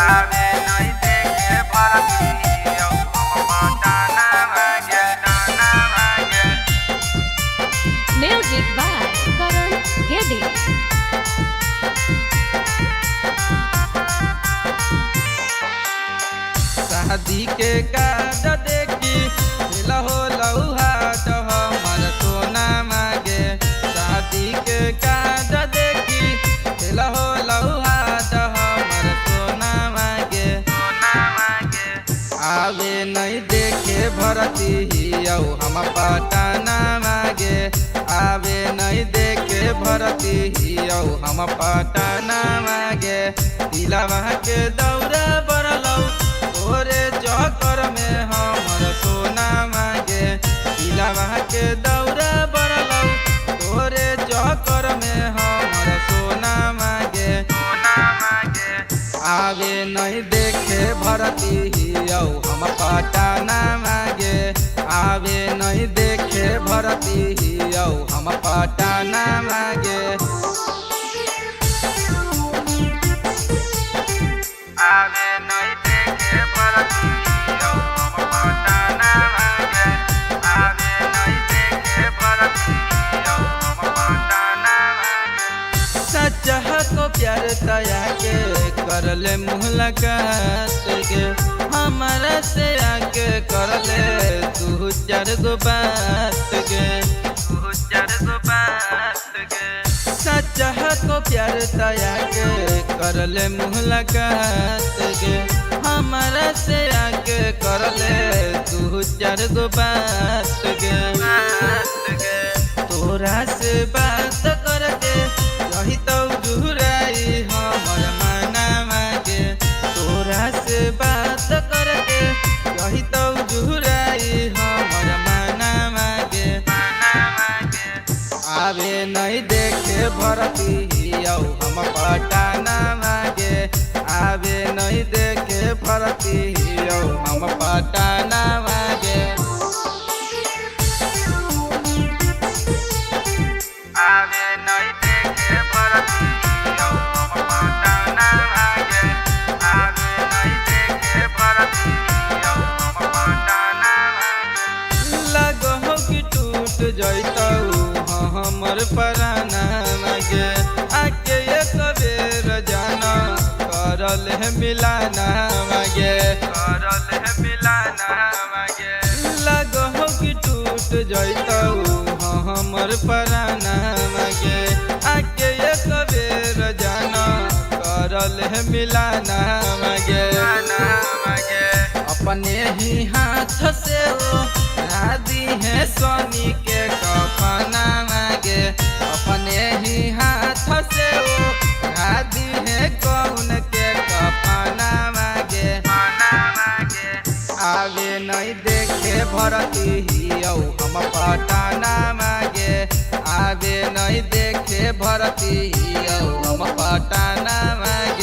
आवे नहीं देखे भरती हम डाना मांगे डाना मांगे। Music by Karan Gedde. शादी के कार्ड देखी लहो लौहा तो हमर सोना मांगे। शादी के कार्ड देखी लहो लौहा तो हमर सोना मांगे सोना मांगे। आवे नहीं देखे भरती हियौ हम पटाना मांगे। आवे नहीं देखे भरती हियौ हम पटाना मांगे। दिलवा के दौरा बरलौ तोरे चक्कर में हमर सोना मांगे। दिलवा के दौरा बरलौ तोरे चक्कर में हमर सोना मांगे सोना मांगे। आवे नहीं देखे भरती हियौ हम पटाना मांगे। आवे नहीं देखे भरती हियौ हम पटाना मांगे। आवे नहीं देखे भरती हियौ हम पटाना मांगे। आवे नहीं देखे भरती हियौ हम पटाना मांगे। सच्चा को प्यार तया के कर ले मुलाकात के हमारा से आके कर ले तू चार गो बात के तू चार गो बात के। सच्चा को प्यार तया के कर ले मुलाकात के हमारा से आके कर ले तू चार गो बात के। तोरा से बात करके रही तो जुराई हमर माना मांगे। तोरा से बात करके रही तो जुराई हमर माना मांगे माना मांगे। आवे नहीं देखे भरती हियौ हम पटाना मांगे। आवे नहीं देखे भरती हियौ हम पटाना मांगे। आवे नहीं देखे भरती हियौ हम पटाना मांगे। आवे नहीं देखे भरती हियौ हम पटाना मांगे। लगहो कि टूट जइतौ हमर पराना मांगे। आके एक बेर जाना करल है मिलाना मांगे करल है मिलाना मांगे। लगहो कि टूट जइतौ हमर पराना मांगे। आके एक बेर जाना करल है मिलाना मांगे मांगे। अपने ही हाथ से वो शादी है सोनी के कफना मांगे। अपने ही हाथ से वो शादी है कौन के कफना मांगे माना मांगे। आवे नहीं देखे भरती हियौ हम पटाना मांगे। आवे नहीं देखे भरती हियौ हम पटाना मांगे।